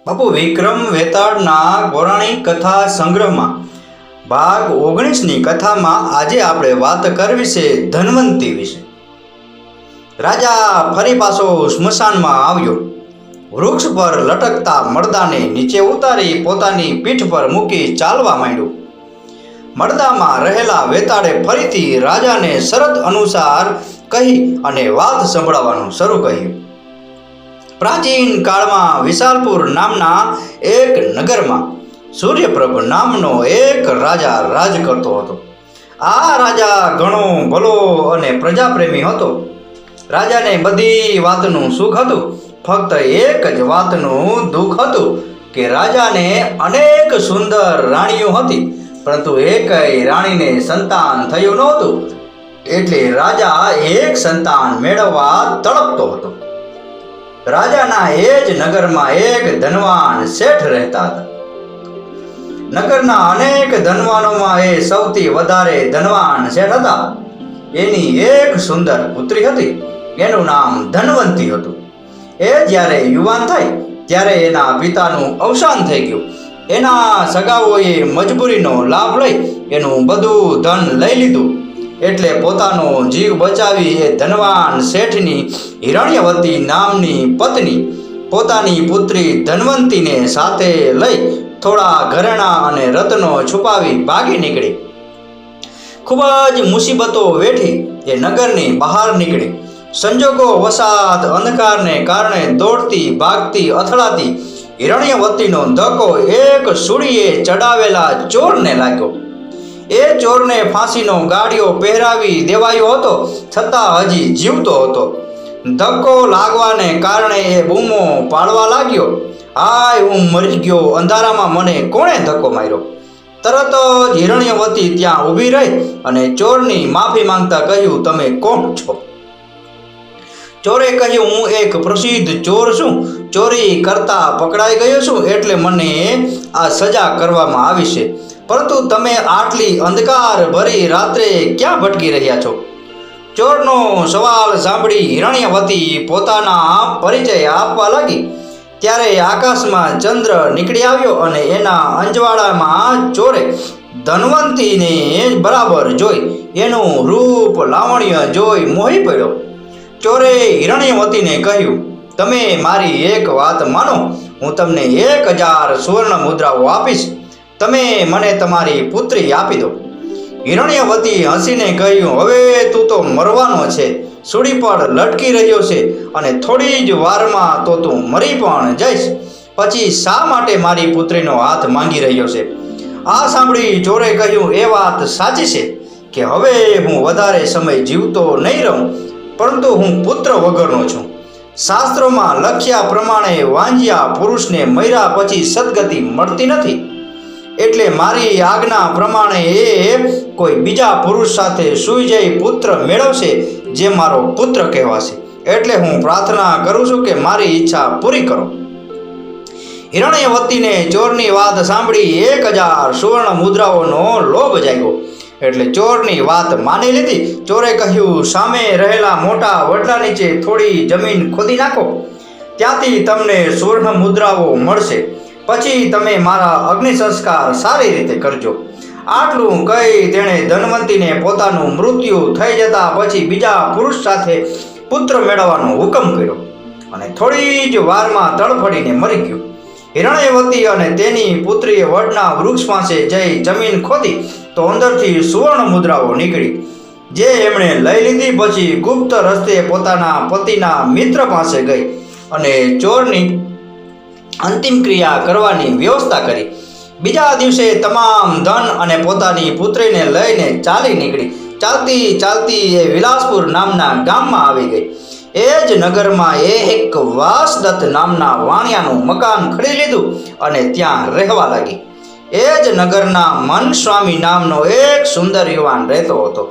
બાપુ વિક્રમ વેતાળના પૌરાણિક કથા સંગ્રહમાં ભાગ 19ની કથામાં આજે આપણે વાત કરવી છે ધન્વંતી વિશે। રાજા ફરી પાછો સ્મશાનમાં આવ્યો। વૃક્ષ પર લટકતા મરદાને નીચે ઉતારી પોતાની પીઠ પર મૂકી ચાલવા માંડ્યો। મરદામાં રહેલા વેતાળે ફરીથી રાજાને શરત અનુસાર કહી અને વાત સંભળાવવાનું શરૂ કર્યું। પ્રાચીન કાળમાં વિશાલપુર નામના એક નગરમાં સૂર્યપ્રભ નામનો એક રાજા રાજ કરતો હતો। આ રાજા ઘણો ભલો અને પ્રજાપ્રેમી હતો। રાજાને બધી વાતનું સુખ હતું, ફક્ત એક જ વાતનું દુઃખ હતું કે રાજાને અનેક સુંદર રાણીઓ હતી, પરંતુ એકેય રાણીને સંતાન થયું નહોતું, એટલે રાજા એક સંતાન મેળવવા તડપતો હતો। રાજાના એ જ નગરમાં એક ધનવાન શેઠ રહેતા હતા। નગરના અનેક ધનવાનોમાં એ સૌથી વધારે ધનવાન શેઠ હતા। એની એક સુંદર પુત્રી હતી, એનું નામ ધન્વંતી હતું। એ જ્યારે યુવાન થઈ ત્યારે એના પિતાનું અવસાન થઈ ગયું। એના સગાઓએ મજબૂરીનો લાભ લઈ એનું બધું ધન લઈ લીધું, એટલે પોતાનો જીવ બચાવી એ ધનવાન શેઠની હિરણ્યવતી નામની પત્ની પોતાની પુત્રી ધન્વંતીને સાથે લઈ થોડા ઘરેણાં અને રત્નો છુપાવી ભાગી નીકળી। ખૂબ જ મુસીબતો વેઠી એ નગરની બહાર નીકળી। સંજોગો વસાત અંધકારને કારણે દોડતી ભાગતી અથડાતી હિરણ્યવતીનો ધક્કો એક સૂળીએ ચડાવેલા ચોરને લાગ્યો। એ ચોરને ફાંસીનો ગાળિયો પહેરાવી દેવાયો હતો, છતાં હજી જીવતો હતો। ધક્કો લાગવાને કારણે એ બૂમો પાડવા લાગ્યો, હાય હું મરી ગયો, અંધારામાં મને કોણે ધક્કો માર્યો। તરત જ હિરણ્યવતી ત્યાં ઊભી રહી અને ચોરની માફી માંગતા કહ્યું, તમે કોણ છો? ચોરે કહ્યું, હું એક પ્રસિદ્ધ ચોર છું, ચોરી કરતા પકડાઈ ગયો છું, એટલે મને આ સજા કરવામાં આવી છે। પરંતુ તમે આટલી અંધકાર ભરી રાત્રે ક્યાં ભટકી રહ્યા છો? ચોરનો સવાલ સાંભળી હિરણ્યવતી પોતાના પરિચય આપવા લાગી। ત્યારે આકાશમાં ચંદ્ર નીકળી આવ્યો અને એના અંજવાળામાં ચોરે ધન્વંતીને બરાબર જોઈ એનું રૂપ લાવણ્ય જોઈ મોહી પડ્યો। ચોરે હિરણ્યવતીને કહ્યું, તમે મારી એક વાત માનો, હું તમને 1000 સુવર્ણ મુદ્રાઓ આપીશ, તમે મને તમારી પુત્રી આપી દો। હિરણ્યવતી હસીને કહ્યું, હવે તું તો મરવાનો છે, સૂળી પર લટકી રહ્યો છે અને થોડી જ વારમાં તો તું મરી પણ જઈશ, પછી શા માટે મારી પુત્રીનો હાથ માંગી રહ્યો છે? આ સાંભળી ચોરે કહ્યું, એ વાત સાચી છે કે હવે હું વધારે સમય જીવતો નહીં રહું, પરંતુ હું પુત્ર વગરનો છું। શાસ્ત્રોમાં લખ્યા પ્રમાણે વાંજ્યા પુરુષને મર્યા પછી સદગતિ મળતી નથી, એટલે મારી આજ્ઞા પ્રમાણે એ કોઈ બીજા પુરુષ સાથે સૂઈ જઈ પુત્ર મેળવશે, જે મારો પુત્ર કહેવાશે। એટલે હું પ્રાર્થના કરું છું કે મારી ઈચ્છા પૂરી કરો। હિરણ્યવતીને ચોરની વાત સાંભળી 1000 સુવર્ણ મુદ્રાઓનો લોભ જાગ્યો, એટલે ચોરની વાત માની લીધી। ચોરે કહ્યું, સામે રહેલા મોટા વડલા નીચે થોડી જમીન ખોદી નાખો, ત્યાંથી તમને સુવર્ણ મુદ્રાઓ મળશે, પછી તમે મારા અગ્નિ સંસ્કાર સારી રીતે કરજો। આટલું કહી તેણે ધન્વંતીને પોતાનું મૃત્યુ થઈ જતા પછી બીજા પુરુષ સાથે પુત્ર મેળવવાનો હુકમ કર્યો અને થોડી જ વારમાં તડફડીને મરી ગયું। હિરણ્યવતી અને તેની પુત્રીએ વડના વૃક્ષ પાસે જઈ જમીન ખોદી તો અંદરથી સુવર્ણ મુદ્રાઓ નીકળી, જે એમણે લઈ લીધી। પછી ગુપ્ત રસ્તે પોતાના પતિના મિત્ર પાસે ગઈ અને ચોરની અંતિમ ક્રિયા કરવાની વ્યવસ્થા કરી। બીજા દિવસે તમામ ધન અને પોતાની પુત્રીને લઈને ચાલી નીકળી। ચાલતી ચાલતી એ વિલાસપુર નામના ગામમાં આવી ગઈ। એ જ નગરમાં એક વાસદત્ત નામના વાણિયાનું મકાન ખરીદી લીધું અને ત્યાં રહેવા લાગી। એ જ નગરના મનસ્વામી નામનો એક સુંદર યુવાન રહેતો હતો।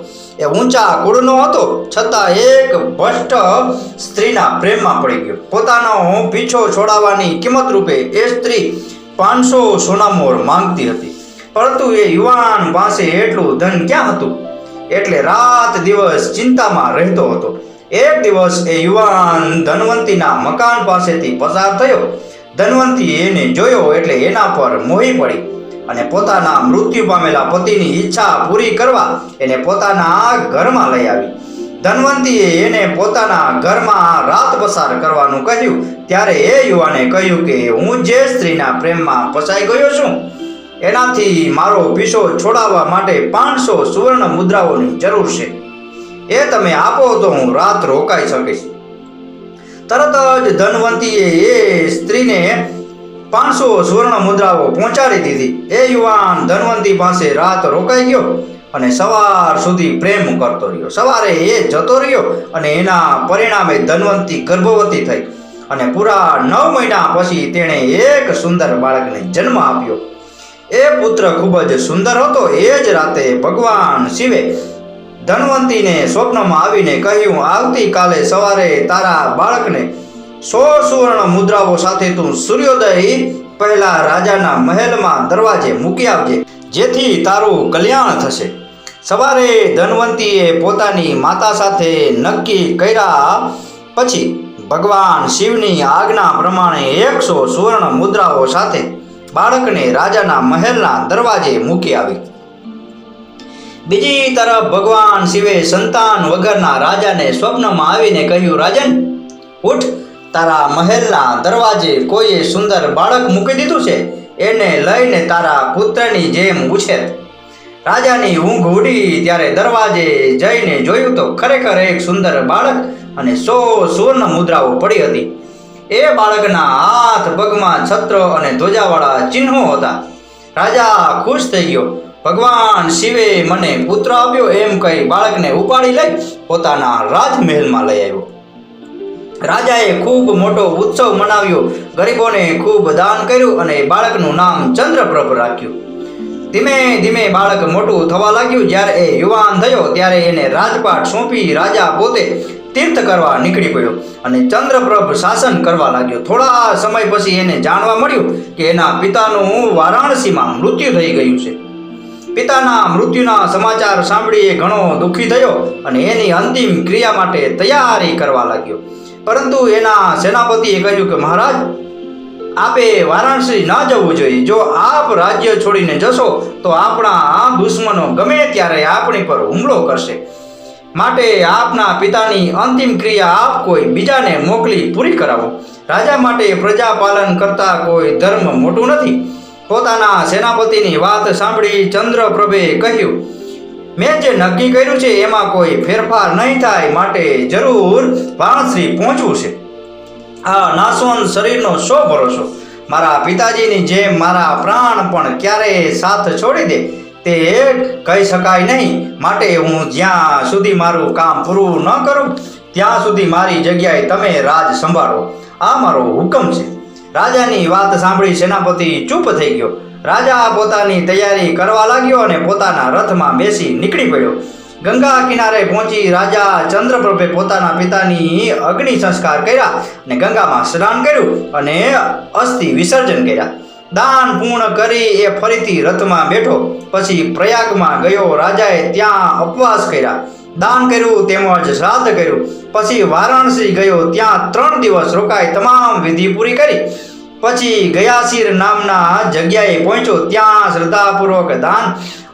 એ ઊંચા કુળનો હતો, છતાં એક ભ્રષ્ટ સ્ત્રીના પ્રેમમાં પડી ગયો। પોતાનો પીછો છોડાવવાની કિંમત રૂપે એ સ્ત્રી 500 સોનામોહર માંગતી હતી, પરંતુ એ યુવાન પાસે એટલું ધન ક્યાં હતું, એટલે રાત દિવસ ચિંતામાં રહેતો હતો। એક દિવસ એ યુવાન ધન્વંતીના મકાન પાસેથી પસાર થયો ધન્વંતીએ એને જોયો એટલે એના પર મોહી પડી અને પોતાના મૃત્યુ પામેલા પતિની ઈચ્છા પૂરી કરવા એને પોતાના ઘરમાં લઈ આવી. ધન્વંતીએ એને પોતાના ઘરમાં રાત પસાર કરવાનું કહ્યું ત્યારે એ યુવાને કહ્યું કે હું જે સ્ત્રીના પ્રેમમાં ફસાઈ ગયો છું એનાથી મારો પીછો છોડાવવા માટે 500 સુવર્ણ મુદ્રાઓની જરૂર છે. એ તમે આપો તો હું રાત રોકાઈ શકીશ. તરત જ ધનવંતીએ એ સ્ત્રીને 500 સુવર્ણ મુદ્રાઓ પહોંચાડી દીધી. એ યુવાન ધનવંતી પાસે રાત રોકાઈ ગયો અને સવાર સુધી પ્રેમ કરતો રહ્યો. સવારે એ જતો રહ્યો અને એના પરિણામે ધનવંતી ગર્ભવતી થઈ અને પૂરા 9 મહિના પછી તેણે એક સુંદર બાળકને જન્મ આપ્યો. એ પુત્ર ખૂબ જ સુંદર હતો. એ જ રાતે ભગવાન શિવે ધનવંતીને સ્વપ્નમાં આવીને કહ્યું, આવતીકાલે સવારે તારા બાળકને 100 સુવર્ણ મુદ્રાઓ સાથે તું સૂર્યોદય પહેલા રાજાના મહેલમાં દરવાજે મૂકી આવજે, જેથી તારું કલ્યાણ થશે. સવારે ધનવંતીએ પોતાની માતા સાથે નક્કી કર્યા પછી ભગવાન શિવની આજ્ઞા પ્રમાણે 100 સુવર્ણ મુદ્રાઓ સાથે બાળકને રાજાના મહેલના દરવાજે મૂકી આવી. બીજી તરફ ભગવાન શિવે સંતાન વગરના રાજાને સ્વપ્નમાં આવીને કહ્યું, રાજન ઉઠ, તારા મહેલના દરવાજે કોઈએ સુંદર બાળક મૂકી દીધું છે, એને લઈને તારા પુત્રની જેમ ઉછેર. રાજાની ઊંઘ ઉડી ત્યારે દરવાજે જઈને જોયું તો ખરેખર એક સુંદર બાળક અને 100 સુવર્ણ મુદ્રાઓ પડી હતી. એ બાળકના હાથ પગમાં છત્ર અને ધ્વજાવાળા ચિહ્નો હતા. રાજા ખુશ થઈ ગયો. ભગવાન શિવે મને પુત્ર આપ્યો એમ કહી બાળકને ઉપાડી લઈ પોતાના રાજમહેલમાં લઈ આવ્યો. રાજાએ ખૂબ મોટો ઉત્સવ મનાવ્યો, ગરીબોને ખૂબ દાન કર્યું અને બાળકનું નામ ચંદ્રપ્રભ રાખ્યું. ધીમે ધીમે બાળક મોટું થવા લાગ્યું. જ્યારે એ યુવાન થયો ત્યારે એને રાજપાટ સોંપી રાજા પોતે તીર્થ કરવા નીકળી પડ્યો અને ચંદ્રપ્રભ શાસન કરવા લાગ્યો. થોડા સમય પછી એને જાણવા મળ્યું કે એના પિતાનું વારાણસીમાં મૃત્યુ થઈ ગયું છે. પિતાના મૃત્યુના સમાચાર સાંભળી એ ઘણો દુઃખી થયો અને એની અંતિમ ક્રિયા માટે તૈયારી કરવા લાગ્યો. પરંતુ એના સેનાપતિએ કહ્યું કે મહારાજ, આપે વારાણસી ન જવું જોઈએ. જો આપ રાજ્ય છોડીને જશો તો આપણા દુશ્મનો ગમે ત્યારે આપણી પર હુમલો કરશે. માટે આપના પિતાની અંતિમ ક્રિયા આપ કોઈ બીજાને મોકલી પૂરી કરાવો. રાજા માટે પ્રજા પાલન કરતા કોઈ ધર્મ મોટું નથી. પોતાના સેનાપતિની વાત સાંભળી ચંદ્રપ્રભે કહ્યું, મેં જે નક્કી કર્યું છે એમાં કોઈ ફેરફાર નહીં થાય, માટે જરૂર વારાણસી પહોંચવું છે. આ નાશવંત શરીરનો શો ભરોસો? મારા પિતાજીની જેમ મારા પ્રાણ પણ ક્યારેય સાથ છોડી દે તે કહી શકાય નહીં. માટે હું જ્યાં સુધી મારું કામ પૂરું ન કરું ત્યાં સુધી મારી જગ્યાએ તમે રાજ સંભાળો. આ મારો હુકમ છે. રાજાની વાત સાંભળી સેનાપતિ ચૂપ થઈ ગયો. રાજા પોતાની તૈયારી કરવા લાગ્યો અને પોતાના રથમાં બેસી નીકળી પડ્યો. ગંગા કિનારે પહોંચી રાજા ચંદ્રપ્રભે પોતાના પિતાની અગ્નિ સંસ્કાર કર્યા અને ગંગામાં સ્નાન કર્યું અને અસ્થિ વિસર્જન કર્યા. દાન પૂર્ણ કરી એ ફરીથી રથમાં બેઠો. પછી પ્રયાગમાં ગયો. રાજાએ ત્યાં ઉપવાસ કર્યા, દાન કર્યું તેમજ શ્રાદ્ધ કર્યું. પછી વારાણસી ગયો. ત્યાં 3 દિવસ રોકાઈ તમામ વિધિ પૂરી કરી. પછી ગયાસીર નામના જગ્યાએ પહોંચ્યો. ત્યાં શ્રદ્ધાપૂર્વક દાન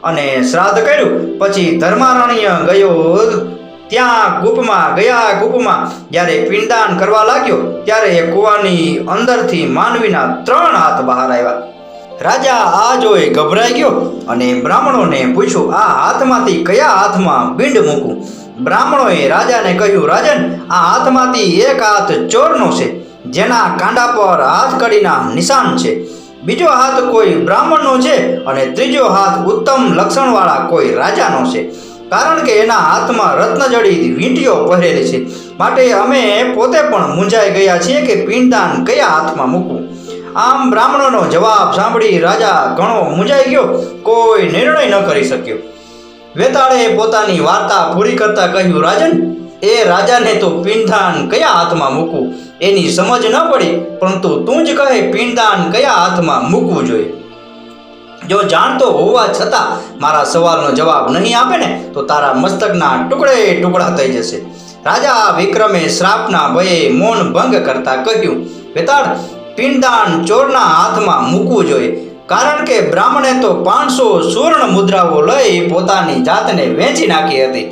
અને શ્રાદ્ધ કર્યું. પછી ધર્મારણ્ય ગયો. ત્યાં કૂપમાં જ્યારે પિંડદાન કરવા લાગ્યો ત્યારે એ કૂવાની અંદરથી માનવીના 3 હાથ બહાર આવ્યા. રાજા આ જોઈ ગભરાઈ ગયો અને બ્રાહ્મણોને પૂછ્યું, આ હાથમાંથી કયા હાથમાં પિંડ મૂકું? બ્રાહ્મણોએ રાજાને કહ્યું, રાજન, આ હાથમાંથી એક હાથ ચોરનો છે, જેના કાંડા પર હાથકડીના નિશાન છે. બીજો હાથ કોઈ બ્રાહ્મણનો છે અને ત્રીજો હાથ ઉત્તમ લક્ષણવાળા કોઈ રાજાનો છે, કારણ કે એના હાથમાં રત્નજડિત વીંટીઓ પહેરેલી છે. માટે અમે પોતે પણ મૂંઝાઈ ગયા છીએ કે પિંડદાન કયા હાથમાં મૂકવું. આમ બ્રાહ્મણોનો જવાબ સાંભળી રાજા ઘણો મૂંઝાઈ ગયો. કોઈ નિર્ણય ન કરી શક્યો. વેતાળે પોતાની વાર્તા પૂરી કરતા કહ્યું, રાજન, એ રાજાને તો પિંડદાન કયા હાથમાં મૂકવું એની સમજ ન પડી, પરંતુ તું જ કહે પિંડદાન કયા હાથમાં મૂકવું જોઈએ. જો જાણતો હોવા છતાં મારા સવાલનો જવાબ નહીં આપે ને તો તારા મસ્તકના ટુકડે ટુકડા થઈ જશે. રાજા વિક્રમે શ્રાપના ભયે મૌન ભંગ કરતા કહ્યું, વેતાળ, પિંડદાન ચોરના હાથમાં મૂકવું જોઈએ, કારણ કે બ્રાહ્મણે તો 500 સુવર્ણ મુદ્રાઓ લઈ પોતાની જાતને વેચી નાખી હતી,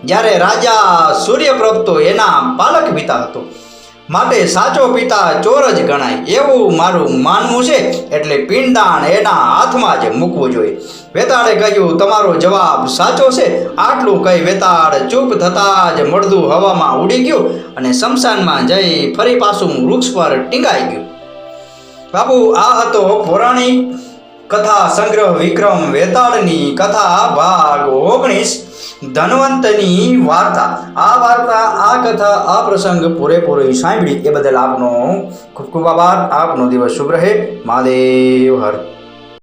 જ્યારે રાજા સૂર્યપ્રભ તો એના પાલક પિતા હતો. માટે સાચો પિતા ચોર જ ગણાય એવું મારું માનવું છે. એટલે પિંડદાન એના હાથમાં જ મૂકવું જોઈએ. વેતાળે કહ્યું, તમારો જવાબ સાચો છે. આટલું કહી વેતાળ ચૂપ થતાં જ મળદું હવામાં ઉડી ગયું અને શમશાનમાં જઈ ફરી પાછું વૃક્ષ પર ટીંગાઈ ગયું. બાપુ, આ હતો પૌરાણિક કથા સંગ્રહ વિક્રમ વેતાળની કથા ભાગ 19, ધનવંતની વાર્તા. આ કથા, આ પ્રસંગ પૂરેપૂરો સાંભળી એ બદલ આપનો ખૂબ ખૂબ આભાર. આપનો દિવસ શુભ રહે. મહાદેવ હર.